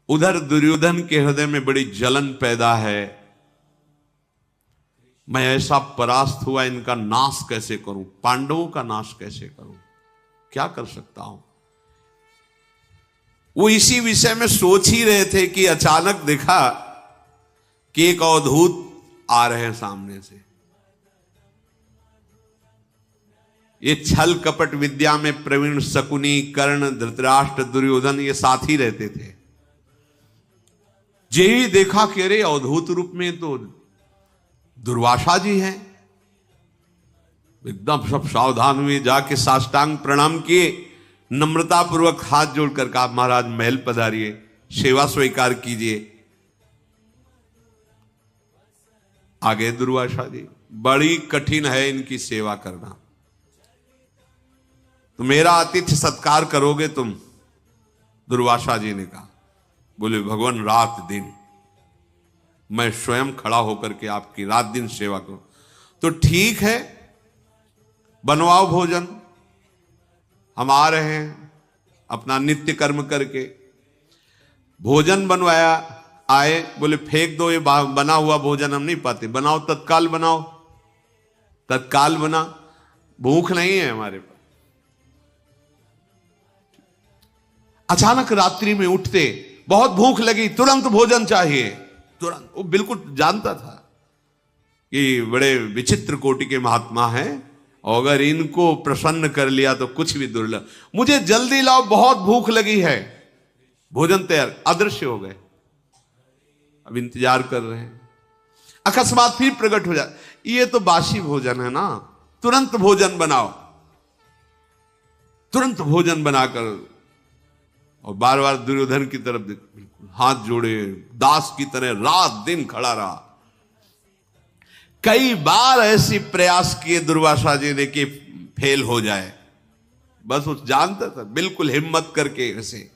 उधर दुर्योधन के हृदय में बड़ी जलन पैदा है। मैं ऐसा परास्त हुआ, इनका नाश कैसे करूं, पांडवों का नाश कैसे करूं, क्या कर सकता हूं। वो इसी विषय में सोच ही रहे थे कि अचानक देखा कि एक अवधूत आ रहे हैं सामने से। ये छल कपट विद्या में प्रवीण शकुनी, कर्ण, धृतराष्ट्र, दुर्योधन ये साथ ही रहते थे। यही देखा कि अरे अवधूत रूप में तो दुर्वासा जी हैं। एकदम सब सावधान हुए, जाके साष्टांग प्रणाम किए, नम्रता पूर्वक हाथ जोड़कर कहा महाराज महल पधारिए, सेवा स्वीकार कीजिए। आगे दुर्वासा जी, बड़ी कठिन है इनकी सेवा करना, तो मेरा आतिथ्य सत्कार करोगे तुम? दुर्वासा जी ने कहा। बोले भगवान रात दिन मैं स्वयं खड़ा होकर के आपकी रात दिन सेवा करूं। तो ठीक है, बनवाओ भोजन, हम आ रहे हैं अपना नित्य कर्म करके। भोजन बनवाया, आए, बोले फेंक दो ये बना हुआ भोजन, हम नहीं पाते, बनाओ तत्काल बनाओ। तत्काल बना, भूख नहीं है हमारे पास। अचानक रात्रि में उठते, बहुत भूख लगी, तुरंत भोजन चाहिए, तुरंत। वो बिल्कुल जानता था कि बड़े विचित्र कोटि के महात्मा हैं, और अगर इनको प्रसन्न कर लिया तो कुछ भी दुर्लभ। मुझे जल्दी लाओ, बहुत भूख लगी है। भोजन तैयार, अदृश्य हो गए। अब इंतजार कर रहे हैं, अकस्मात फिर प्रकट हो जाए, ये तो बासी भोजन है ना, तुरंत भोजन बनाओ। तुरंत भोजन बनाकर, और बार बार दुर्योधन की तरफ बिल्कुल हाथ जोड़े, दास की तरह रात दिन खड़ा रहा। कई बार ऐसी प्रयास किए दुर्वासा जी ने कि फेल हो जाए, बस उस जानता था, बिल्कुल हिम्मत करके ऐसे।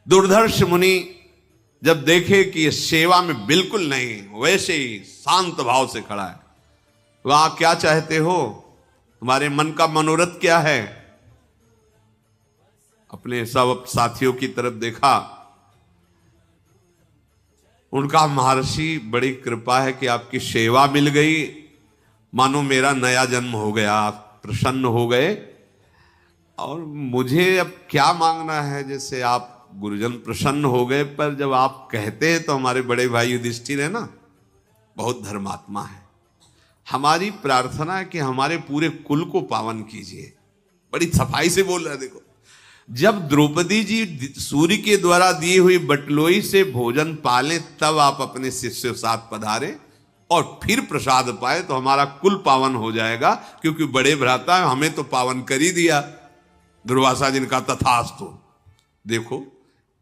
दुर्धर्ष मुनि जब देखे कि ये सेवा में बिल्कुल नहीं, वैसे ही शांत भाव से खड़ा है, वहां क्या चाहते हो, तुम्हारे मन का मनोरथ क्या है? अपने सब साथियों की तरफ देखा। उनका महर्षि बड़ी कृपा है कि आपकी सेवा मिल गई, मानो मेरा नया जन्म हो गया, आप प्रसन्न हो गए, और मुझे अब क्या मांगना है। जैसे आप गुरुजन प्रसन्न हो गए, पर जब आप कहते हैं तो हमारे बड़े भाई युधिष्ठिर है ना, बहुत धर्मात्मा है, हमारी प्रार्थना है कि हमारे पूरे कुल को पावन कीजिए। बड़ी सफाई से बोल रहा है। देखो, जब द्रौपदी जी सूर्य के द्वारा दी हुई बटलोई से भोजन पाले, तब आप अपने शिष्य साथ पधारे और फिर प्रसाद पाए, तो हमारा कुल पावन हो जाएगा, क्योंकि बड़े भ्राता हमें तो पावन कर ही दिया। दुर्वासा जी ने कहा तथास्तु। देखो,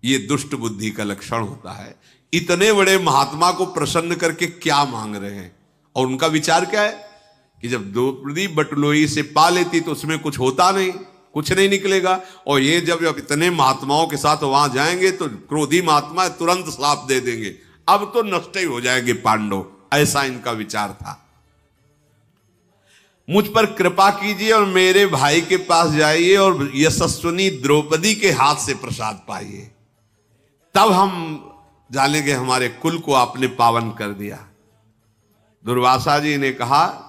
ये दुष्ट बुद्धि का लक्षण होता है। इतने बड़े महात्मा को प्रसन्न करके क्या मांग रहे हैं? और उनका विचार क्या है कि जब द्रौपदी बटलोई से पा लेती तो उसमें कुछ होता नहीं, कुछ नहीं निकलेगा, और ये जब इतने महात्माओं के साथ वहां जाएंगे तो क्रोधी महात्मा तुरंत श्राप दे देंगे, अब तो नष्ट ही हो जाएंगे पांडव। ऐसा इनका विचार था। मुझ पर कृपा कीजिए और मेरे भाई के पास जाइए और यशस्विनी द्रौपदी के हाथ से प्रसाद पाइए, तब हम जानेंगे हमारे कुल को आपने पावन कर दिया। दुर्वासा जी ने कहा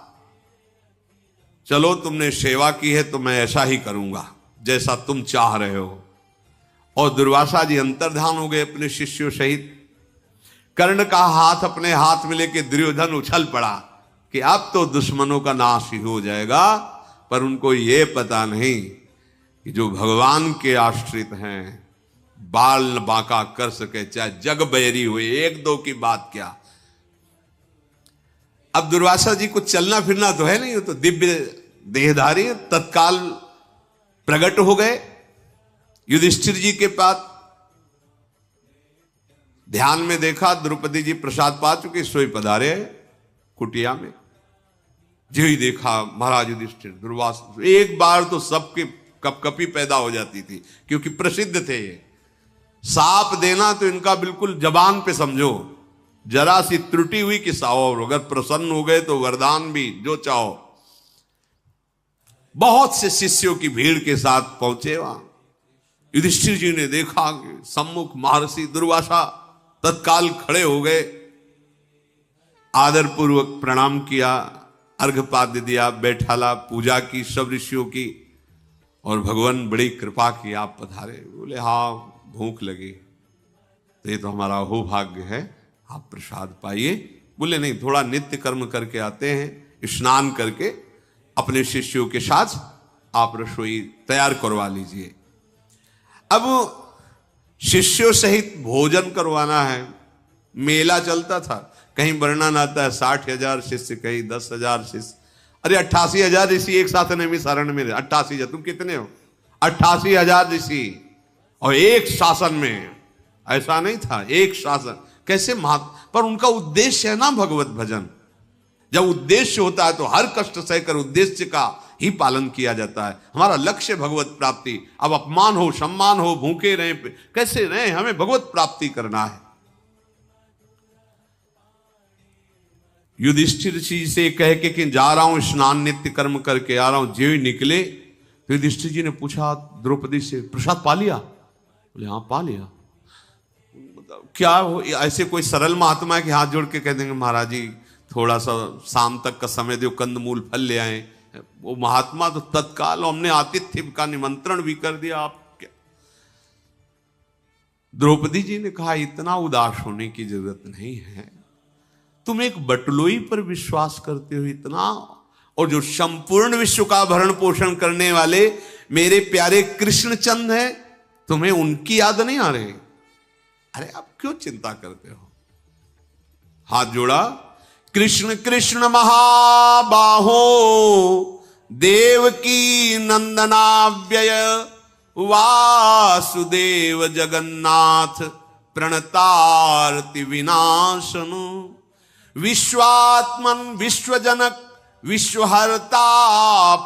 चलो, तुमने सेवा की है तो मैं ऐसा ही करूंगा जैसा तुम चाह रहे हो। और दुर्वासा जी अंतर्ध्यान हो गए अपने शिष्यों सहित। कर्ण का हाथ अपने हाथ में लेके दुर्योधन उछल पड़ा कि अब तो दुश्मनों का नाश ही हो जाएगा, पर उनको यह पता नहीं कि जो भगवान के आश्रित हैं बाल बांका कर सके, चाहे जग बैरी हुए, एक दो की बात क्या। अब दुर्वासा जी को चलना फिरना तो है नहीं, तो दिव्य देहधारी तत्काल प्रकट हो गए युधिष्ठिर जी के पास। ध्यान में देखा द्रौपदी जी प्रसाद पा चुके, सोई पधारे कुटिया में। जो ही देखा महाराज युधिष्ठिर, दुर्वासा, एक बार तो सबके कपकपी पैदा हो जाती थी, क्योंकि प्रसिद्ध थे ये। साप देना तो इनका बिल्कुल जबान पे समझो, जरा सी त्रुटि हुई कि साओ, अगर प्रसन्न हो गए तो वरदान भी जो चाहो। बहुत से शिष्यों की भीड़ के साथ पहुंचे वहां। युधिष्ठिर जी ने देखा कि सम्मुख महर्षि दुर्वासा तत्काल खड़े हो गए, आदर पूर्वक प्रणाम किया, अर्घपाद्य दिया, बैठाला, पूजा की सब ऋषियों की, और भगवान बड़ी कृपा की, आप पधारे। बोले हाँ भूख लगी, तो ये तो हमारा अहोभाग्य है, आप प्रसाद पाइए। बोले नहीं, थोड़ा नित्य कर्म करके आते हैं, स्नान करके अपने शिष्यों के साथ आप रसोई तैयार करवा लीजिए। अब शिष्यों सहित भोजन करवाना है। मेला चलता था, कहीं वर्णन आता है 60,000 शिष्य, कहीं 10,000 शिष्य। अरे 88,000 ऋषि एक साथ नैमिषारण्य में। 88,000, तुम कितने हो? 88,000 ऋषि, और एक शासन में। ऐसा नहीं था, एक शासन कैसे पर उनका उद्देश्य है ना भगवत भजन। जब उद्देश्य होता है तो हर कष्ट सहकर उद्देश्य का ही पालन किया जाता है। हमारा लक्ष्य भगवत प्राप्ति। अब अपमान हो, सम्मान हो, भूखे रहे, कैसे रहे, हमें भगवत प्राप्ति करना है। युधिष्ठिर जी से कह के कि जा रहा हूं, स्नान नित्य कर्म करके आ रहा हूं, जो ही निकले तो युधिष्ठिर जी ने पूछा द्रौपदी से, प्रसाद पा लिया? बोले हाँ पा लिया। क्या हो, ऐसे कोई सरल महात्मा है कि हाथ जोड़ के कह देंगे महाराज जी थोड़ा सा शाम तक का समय दो, कंदमूल फल ले आए? वो महात्मा तो तत्काल, हमने आतिथ्य का निमंत्रण भी कर दिया। आप क्या? द्रौपदी जी ने कहा इतना उदास होने की जरूरत नहीं है, तुम एक बटलोई पर विश्वास करते हो इतना, और जो संपूर्ण विश्व का भरण पोषण करने वाले मेरे प्यारे कृष्णचंद हैं, तुम्हें उनकी याद नहीं आ रही? अरे आप क्यों चिंता करते हो? हाथ जोड़ा, कृष्ण कृष्ण महाबाहो देवकी नंदनाव्यय वासुदेव जगन्नाथ प्रणतारति विनाशनु विश्वात्मन विश्वजनक विश्वहर्ता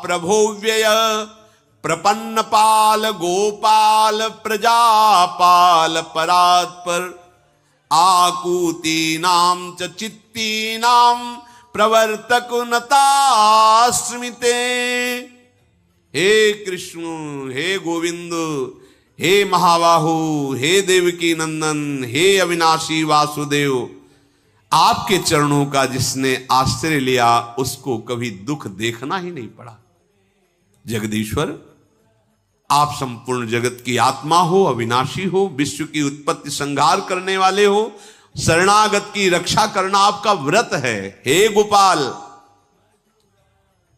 प्रभोव्यय प्रपन्न पाल गोपाल प्रजापाल परात्पर आकूती नाम च चित्ती नाम प्रवर्तक नतास्मिते। हे कृष्ण, हे गोविंद, हे महाबाहु, हे देवकी नंदन, हे अविनाशी वासुदेव, आपके चरणों का जिसने आश्रय लिया उसको कभी दुख देखना ही नहीं पड़ा। जगदीश्वर, आप संपूर्ण जगत की आत्मा हो, अविनाशी हो, विश्व की उत्पत्ति संहार करने वाले हो, शरणागत की रक्षा करना आपका व्रत है। हे गोपाल,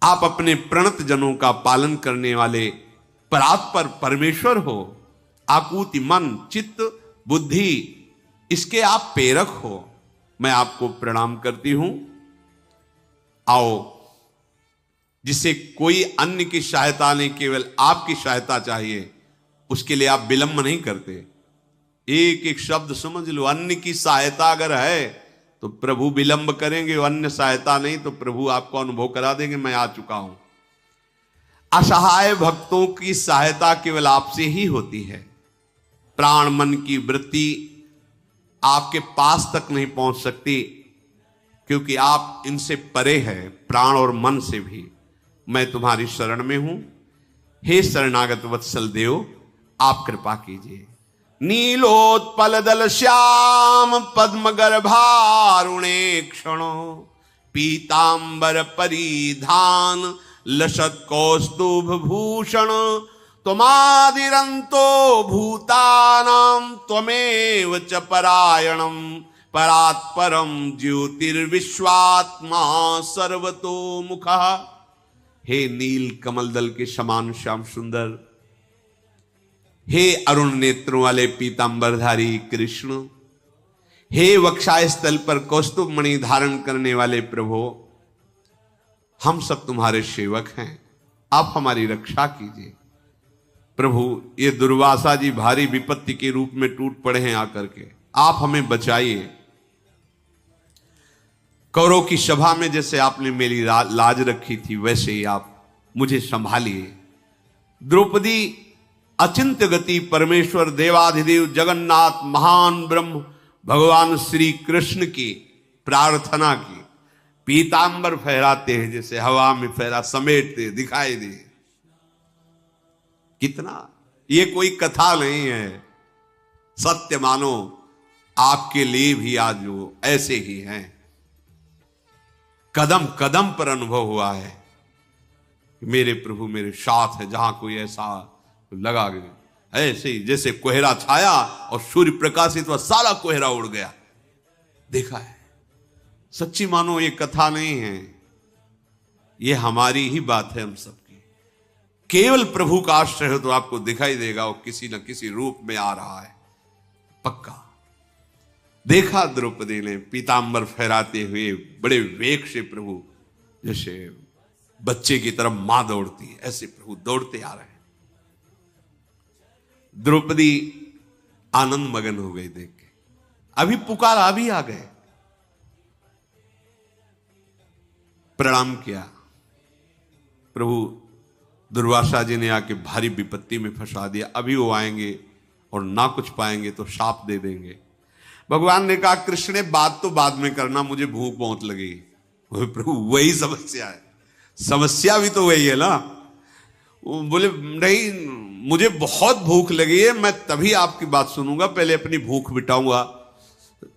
आप अपने प्रणत जनों का पालन करने वाले परात्पर परमेश्वर हो। आकुति मन चित्त बुद्धि इसके आप प्रेरक हो। मैं आपको प्रणाम करती हूं। आओ, जिसे कोई अन्य की सहायता नहीं, केवल आपकी सहायता चाहिए, उसके लिए आप विलंब नहीं करते। एक एक शब्द समझ लो, अन्य की सहायता अगर है तो प्रभु विलंब करेंगे, अन्य सहायता नहीं तो प्रभु आपको अनुभव करा देंगे मैं आ चुका हूं। असहाय भक्तों की सहायता केवल आपसे ही होती है। प्राण मन की वृत्ति आपके पास तक नहीं पहुंच सकती, क्योंकि आप इनसे परे हैं, प्राण और मन से भी। मैं तुम्हारी शरण में हूं। हे शरणागत वत्सल देव, आप कृपा कीजिए। नीलोत्पल दल श्याम पद्म गर्भारुणे क्षणो पीतांबर परिधान लसत कौस्तुभ भूषण त्वमादिरंतो भूतानां त्वमेव च परायणं परात्परम ज्योतिर्विश्वात्मा सर्वतोमुखः। हे नील कमल दल के समान श्याम सुंदर, हे अरुण नेत्रों वाले पीतांबरधारी कृष्ण, हे वक्षाय स्थल पर कौस्तुभ मणि धारण करने वाले प्रभु, हम सब तुम्हारे सेवक हैं, आप हमारी रक्षा कीजिए। प्रभु, ये दुर्वासा जी भारी विपत्ति के रूप में टूट पड़े हैं आकर के, आप हमें बचाइए। कौरव की सभा में जैसे आपने मेरी लाज रखी थी, वैसे ही आप मुझे संभालिए। द्रौपदी अचिंत्य गति परमेश्वर देवाधिदेव जगन्नाथ महान ब्रह्म भगवान श्री कृष्ण की प्रार्थना की, पीतांबर फहराते हैं जैसे हवा में फहरा, समेटते दिखाई दे। कितना ये कोई कथा नहीं है, सत्य मानो आपके लिए भी आज वो ऐसे ही हैं। कदम कदम पर अनुभव हुआ है, मेरे प्रभु मेरे साथ है। जहां कोई ऐसा लगा गया, ऐसे ही जैसे कोहरा छाया और सूर्य प्रकाशित हुआ, सारा कोहरा उड़ गया। देखा है, सच्ची मानो ये कथा नहीं है, ये हमारी ही बात है हम सबकी। केवल प्रभु का आश्रय हो तो आपको दिखाई देगा वो किसी न किसी रूप में आ रहा है, पक्का। देखा द्रौपदी ने पीतांबर फहराते हुए बड़े वेग से प्रभु, जैसे बच्चे की तरफ मां दौड़ती है, ऐसे प्रभु दौड़ते आ रहे हैं। द्रौपदी आनंद मगन हो गई देख के, अभी पुकार अभी आ गए, प्रणाम किया। प्रभु दुर्वासा जी ने आके भारी विपत्ति में फंसा दिया, अभी वो आएंगे और ना कुछ पाएंगे तो शाप दे देंगे। भगवान ने कहा कृष्ण बात तो बाद में करना, मुझे भूख बहुत लगी। प्रभु वही समस्या है, समस्या भी तो वही है ना। वो बोले नहीं, मुझे बहुत भूख लगी है, मैं तभी आपकी बात सुनूंगा, पहले अपनी भूख मिटाऊंगा।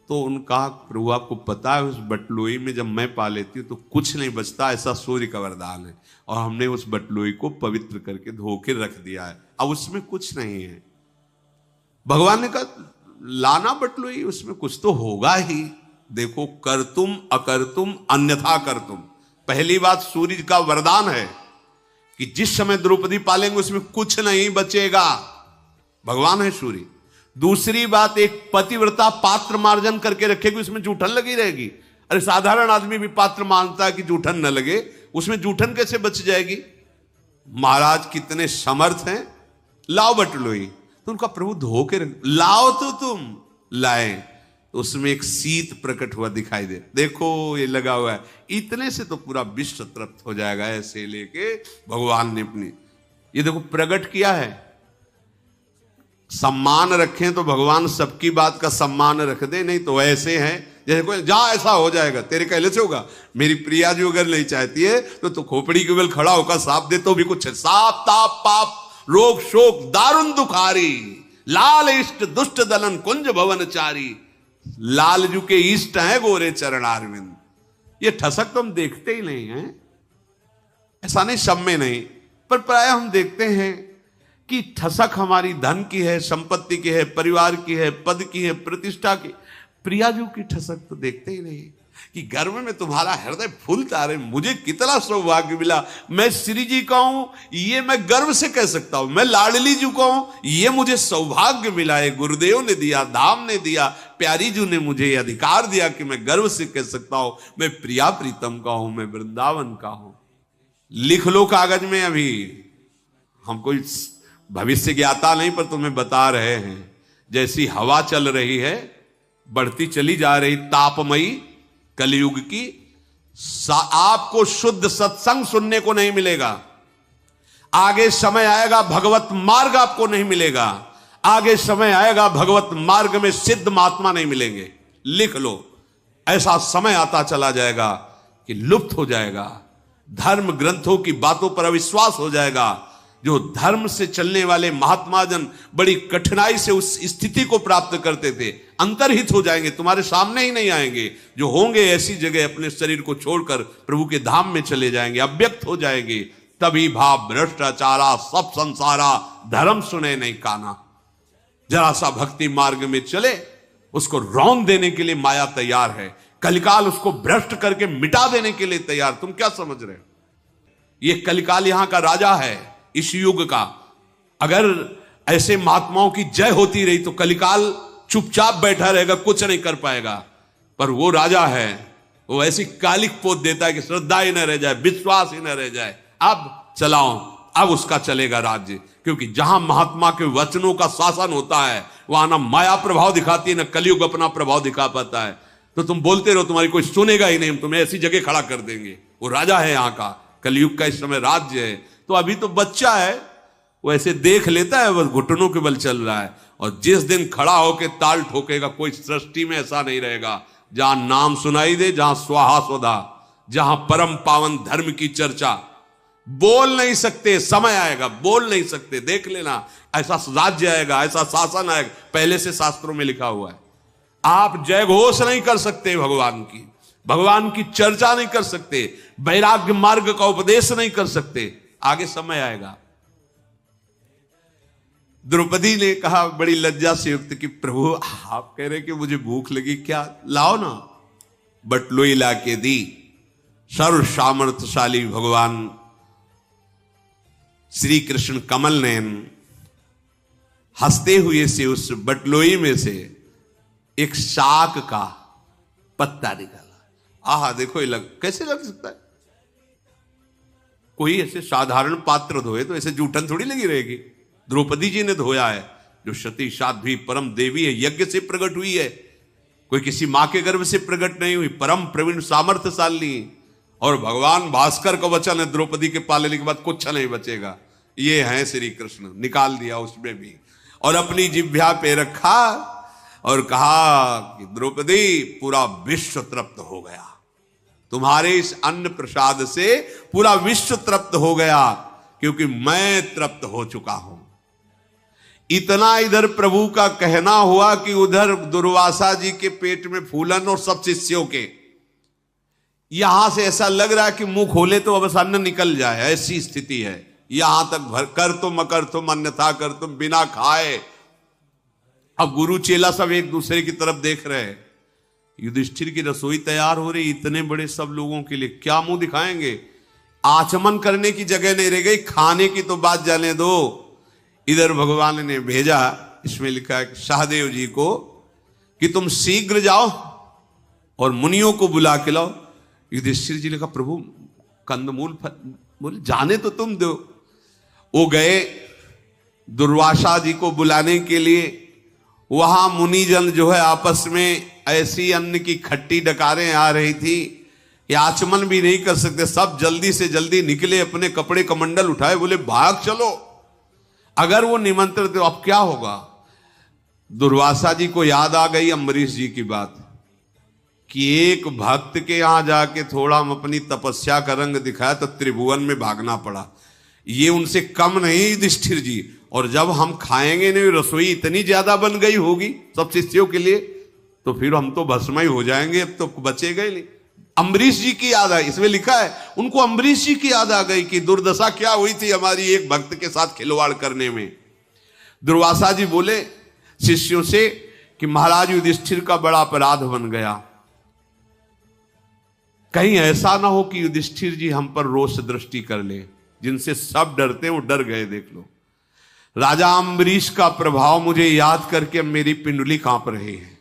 तो उनका प्रभु आपको पता है उस बटलोई में जब मैं पा लेती हूँ तो कुछ नहीं बचता, ऐसा सूर्य का वरदान है, और हमने उस बटलोई को पवित्र करके धो के रख दिया है, अब उसमें कुछ नहीं है। भगवान ने कहा लाना बटलोई, उसमें कुछ तो होगा ही। देखो, कर तुम अकर तुम अन्यथा कर तुम। पहली बात सूर्य का वरदान है कि जिस समय द्रौपदी पालेंगे उसमें कुछ नहीं बचेगा, भगवान है सूर्य। दूसरी बात, एक पतिव्रता पात्र मार्जन करके रखेगी, उसमें जूठन लगी रहेगी। अरे साधारण आदमी भी पात्र मानता है कि जूठन न लगे, उसमें जूठन कैसे बच जाएगी? महाराज कितने समर्थ हैं, लाओ बटलोई। तो उनका प्रभु धो के लाओ, तो तुम लाए, तो उसमें एक शीत प्रकट हुआ दिखाई दे, देखो ये लगा हुआ है, इतने से तो पूरा विश्व तृप्त हो जाएगा। ऐसे लेके भगवान ने अपनी ये देखो प्रकट किया है। सम्मान रखें तो भगवान सबकी बात का सम्मान रख दे, नहीं तो ऐसे हैं जैसे कोई जहां ऐसा हो जाएगा तेरे कहले से होगा। मेरी प्रिया जो अगर नहीं चाहती है तो खोपड़ी के बल खड़ा होकर साप दे तो भी कुछ है। साप ताप पाप रोग शोक दारुण दुखारी, लाल इष्ट दुष्ट दलन कुंज भवनचारी। लालजू के इष्ट हैं गोरे चरणारविंद। ये ठसक तो हम देखते ही नहीं हैं, ऐसा नहीं सब में नहीं, पर प्राय हम देखते हैं कि ठसक हमारी धन की है, संपत्ति की है, परिवार की है, पद की है, प्रतिष्ठा की। प्रियाजू की ठसक तो देखते ही नहीं कि गर्व में तुम्हारा हृदय फूलता रहे। मुझे कितना सौभाग्य मिला, मैं श्री जी का हूं, ये मैं गर्व से कह सकता हूं। मैं लाडली जी का हूं, ये मुझे सौभाग्य मिला है, गुरुदेव ने दिया, धाम ने दिया, प्यारी जी ने मुझे ये अधिकार दिया कि मैं गर्व से कह सकता हूं मैं प्रिया प्रीतम का हूं, मैं वृंदावन का हूं। लिख लो कागज में, अभी हम कोई भविष्य ज्ञाता नहीं पर तुम्हें बता रहे हैं। जैसी हवा चल रही है, बढ़ती चली जा रही तापमयी कलयुग की, आपको शुद्ध सत्संग सुनने को नहीं मिलेगा। आगे समय आएगा भगवत मार्ग आपको नहीं मिलेगा। आगे समय आएगा भगवत मार्ग में सिद्ध महात्मा नहीं मिलेंगे। लिख लो, ऐसा समय आता चला जाएगा कि लुप्त हो जाएगा, धर्म ग्रंथों की बातों पर अविश्वास हो जाएगा। जो धर्म से चलने वाले महात्मा जन बड़ी कठिनाई से उस स्थिति को प्राप्त करते थे, अंतर्हित हो जाएंगे, तुम्हारे सामने ही नहीं आएंगे। जो होंगे ऐसी जगह अपने शरीर को छोड़कर प्रभु के धाम में चले जाएंगे, अव्यक्त हो जाएंगे। तभी भाव भ्रष्टाचारा सब संसारा, धर्म सुने नहीं काना। जरा सा भक्ति मार्ग में चले, उसको रौंद देने के लिए माया तैयार है। कलिकाल उसको भ्रष्ट करके मिटा देने के लिए तैयार। तुम क्या समझ रहे हो? ये कलिकाल यहां का राजा है इस युग का। अगर ऐसे महात्माओं की जय होती रही तो कलिकाल चुपचाप बैठा रहेगा, कुछ नहीं कर पाएगा। पर वो राजा है, वो ऐसी कालिक पोत देता है कि श्रद्धा ही न रह जाए, विश्वास ही न रह जाए। अब चलाओ, अब उसका चलेगा राज्य। क्योंकि जहां महात्मा के वचनों का शासन होता है, वहां ना माया प्रभाव दिखाती है, ना कलयुग अपना प्रभाव दिखा पाता है। तो तुम बोलते रहो, तुम्हारी कोई सुनेगा ही नहीं, हम तुम्हें ऐसी जगह खड़ा कर देंगे। वो राजा है यहाँ का, कलयुग का इस समय राज्य है। तो अभी तो बच्चा है, वो ऐसे देख लेता है, बस घुटनों के बल चल रहा है। और जिस दिन खड़ा होकर ताल ठोकेगा, कोई सृष्टि में ऐसा नहीं रहेगा। जहां नाम सुनाई दे, जहां स्वाहा स्वधा, जहां परम पावन धर्म की चर्चा, बोल नहीं सकते, समय आएगा बोल नहीं सकते। देख लेना, ऐसा राज्य आएगा, ऐसा शासन आएगा, पहले से शास्त्रों में लिखा हुआ है। आप जय घोष नहीं कर सकते भगवान की चर्चा नहीं कर सकते, वैराग्य मार्ग का उपदेश नहीं कर सकते, आगे समय आएगा। द्रौपदी ने कहा बड़ी लज्जा से युक्त कि प्रभु आप कह रहे कि मुझे भूख लगी, क्या लाओ ना। बटलोई ला के दी। सर्व सामर्थ्यशाली भगवान श्री कृष्ण कमल नयन हंसते हुए से उस बटलोई में से एक शाक का पत्ता निकाला। आहा देखो ये कैसे लग सकता है? कोई ऐसे साधारण पात्र धोए तो ऐसे जूठन थोड़ी लगी रहेगी। द्रौपदी जी ने धोया है, जो सती साध्वी परम देवी है, यज्ञ से प्रकट हुई है, कोई किसी मां के गर्भ से प्रकट नहीं हुई, परम प्रवीण सामर्थ्यशाली। और भगवान भास्कर का वचन है, द्रौपदी के पालने के बाद कुछ नहीं बचेगा। ये है श्री कृष्ण। निकाल दिया उसमें भी और अपनी जिह्वा पे रखा और कहा कि द्रौपदी पूरा विश्व तृप्त हो गया, तुम्हारे इस अन्न प्रसाद से पूरा विश्व तृप्त हो गया, क्योंकि मैं तृप्त हो चुका हूं। इतना इधर प्रभु का कहना हुआ कि उधर दुर्वासा जी के पेट में फूलन और सब शिष्यों के। यहां से ऐसा लग रहा है कि मुंह खोले तो अब अन्न निकल जाए, ऐसी स्थिति है। यहां तक भर कर तुम अकर तुम अन्यथा कर तुम बिना खाए। अब गुरु चेला सब एक दूसरे की तरफ देख रहे हैं। युधिष्ठिर की रसोई तैयार हो रही, इतने बड़े सब लोगों के लिए क्या मुंह दिखाएंगे? आचमन करने की जगह नहीं रह गई, खाने की तो बात जाने दो। इधर भगवान ने भेजा, इसमें लिखा है शाहदेव जी को कि तुम शीघ्र जाओ और मुनियों को बुला के लाओ। युधिष्ठिर जी ने कहा प्रभु कंदमूल बोले जाने तो तुम दो। वो गए दुर्वासा जी को बुलाने के लिए। वहां मुनिजन जो है आपस में ऐसी अन्न की खट्टी डकारें आ रही थी कि आचमन भी नहीं कर सकते। सब जल्दी से जल्दी निकले, अपने कपड़े कमंडल उठाए, बोले भाग चलो। अगर वो निमंत्रण दे अब क्या होगा? दुर्वासा जी को याद आ गई अम्बरीश जी की बात कि एक भक्त के यहां जाके थोड़ा हम अपनी तपस्या का रंग दिखाया तो त्रिभुवन में भागना पड़ा। ये उनसे कम नहीं युधिष्ठिर जी। और जब हम खाएंगे नहीं, रसोई इतनी ज्यादा बन गई होगी सब शिष्यों के लिए, तो फिर हम तो भस्म ही हो जाएंगे, अब तो बचेगा ही नहीं। अम्बरीश जी की याद आई, इसमें लिखा है उनको अम्बरीश जी की याद आ गई कि दुर्दशा क्या हुई थी हमारी एक भक्त के साथ खिलवाड़ करने में। दुर्वासा जी बोले शिष्यों से कि महाराज युधिष्ठिर का बड़ा अपराध बन गया, कहीं ऐसा ना हो कि युधिष्ठिर जी हम पर रोष दृष्टि कर ले। जिनसे सब डरते वो डर गए, देख लो। राजा अम्बरीश का प्रभाव मुझे याद करके मेरी पिंडली कांप रही है।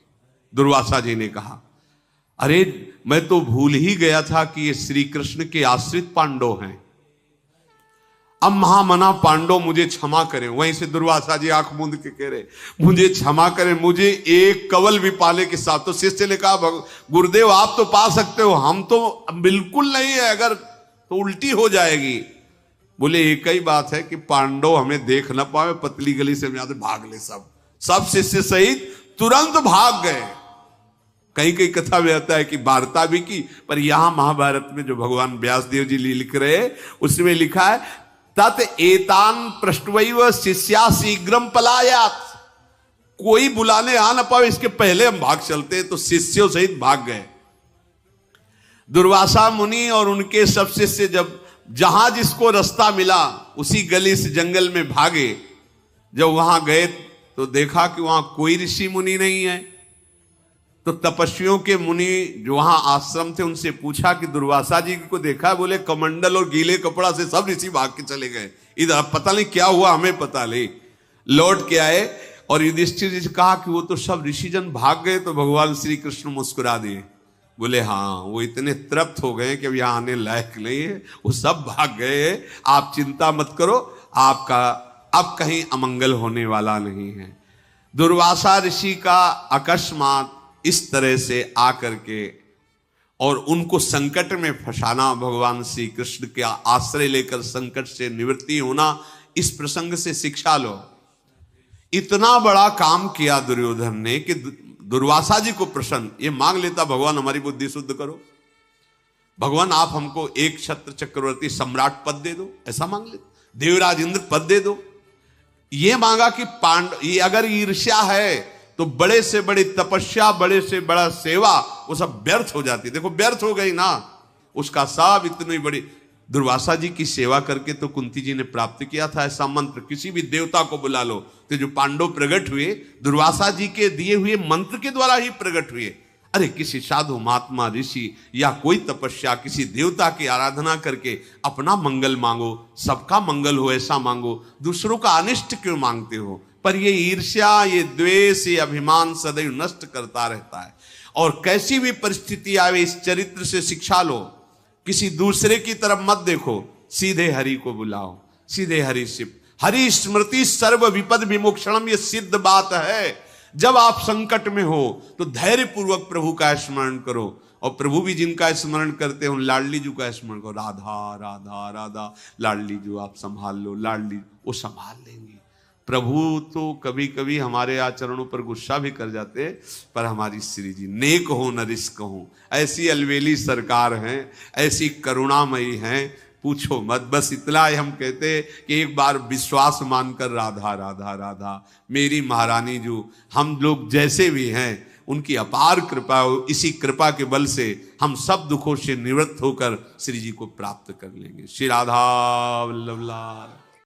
दुर्वासा जी ने कहा अरे मैं तो भूल ही गया था कि ये श्री कृष्ण के आश्रित पांडव हैं। अब महामना पांडव मुझे क्षमा करें। वहीं से दुर्वासा जी आंख मूंद के कह रहे मुझे क्षमा करें, मुझे एक कवल भी पाले के साथ। तो शिष्य ने कहा गुरुदेव आप तो पा सकते हो, हम तो बिल्कुल नहीं है, अगर तो उल्टी हो जाएगी। बोले एक ही बात है कि पांडव हमें देख ना पाए, पतली गली से भाग ले। सब शिष्य सहित तुरंत भाग गए। कहीं कहीं कथा में आता है कि वार्ता भी की, पर यहां महाभारत में जो भगवान व्यासदेव जी लिख रहे हैं उसमें लिखा है तत् एतान पृष्ठवैव शिष्या शीघ्रम पलायात। कोई बुलाने आ ना पाए इसके पहले हम भाग चलते, तो शिष्यों सहित भाग गए। दुर्वासा मुनि और उनके सब शिष्य जब जहां जिसको रास्ता मिला उसी गली से जंगल में भागे। जब वहां गए तो देखा कि वहां कोई ऋषि मुनि नहीं है। तो तपस्वियों के मुनि जो वहां आश्रम थे उनसे पूछा कि दुर्वासा जी को देखा? बोले कमंडल और गीले कपड़ा से सब ऋषि भाग के चले गए। इधर पता नहीं क्या हुआ, हमें पता नहीं। लौट के आए और युधिष्ठिर जी से कहा कि वो तो सब ऋषिजन भाग गए। तो भगवान श्री कृष्ण मुस्कुरा दिए, बोले हाँ वो इतने तृप्त हो गए कि अब यहां आने लायक नहीं है, वो सब भाग गए। आप चिंता मत करो, आपका अब कहीं अमंगल होने वाला नहीं है। दुर्वासा ऋषि का अकस्मात इस तरह से आकर के और उनको संकट में फंसाना, भगवान श्री कृष्ण के आश्रय लेकर संकट से निवृत्ति होना, इस प्रसंग से शिक्षा लो। इतना बड़ा काम किया दुर्योधन ने कि दुर्वासा जी को प्रसन्न ये मांग लेता भगवान हमारी बुद्धि शुद्ध करो, भगवान आप हमको एक छत्र चक्रवर्ती सम्राट पद दे दो, ऐसा मांग लेता। देवराज इंद्र पद दे दो, ये मांगा कि ये अगर ईर्ष्या है तो बड़े से बड़ी तपस्या, बड़े से बड़ा सेवा, वो सब व्यर्थ हो जाती। देखो व्यर्थ हो गई ना, उसका सब इतनी बड़ी। दुर्वासा जी की सेवा करके तो कुंती जी ने प्राप्त किया था ऐसा मंत्र, किसी भी देवता को बुला लो। तो जो पांडव प्रकट हुए दुर्वासा जी के दिए हुए मंत्र के द्वारा ही प्रकट हुए। अरे किसी साधु महात्मा ऋषि या कोई तपस्या, किसी देवता की आराधना करके अपना मंगल मांगो, सबका मंगल हो ऐसा मांगो, दूसरों का अनिष्ट क्यों मांगते हो? पर ये ईर्ष्या, ये द्वेष, ये अभिमान सदैव नष्ट करता रहता है। और कैसी भी परिस्थिति आवे, इस चरित्र से शिक्षा लो। किसी दूसरे की तरफ मत देखो, सीधे हरि को बुलाओ, सीधे हरि से। हरि स्मृति सर्व विपद विमोक्षणम, ये सिद्ध बात है। जब आप संकट में हो तो धैर्य पूर्वक प्रभु का स्मरण करो, और प्रभु भी जिनका स्मरण करते हो, लाडली जी का स्मरण करो। राधा राधा राधा, लाडली जी आप संभाल लो, लाडली वो संभाल लेंगी। प्रभु तो कभी कभी हमारे आचरणों पर गुस्सा भी कर जाते, पर हमारी श्री जी नेक हो न रिस्क हो, ऐसी अलवेली सरकार हैं, ऐसी करुणामयी हैं, पूछो मत। बस इतना ही हम कहते कि एक बार विश्वास मानकर राधा राधा राधा, मेरी महारानी जो, हम लोग जैसे भी हैं उनकी अपार कृपा हो, इसी कृपा के बल से हम सब दुखों से निवृत्त होकर श्री जी को प्राप्त कर लेंगे। श्री राधा वल्लभ लाल।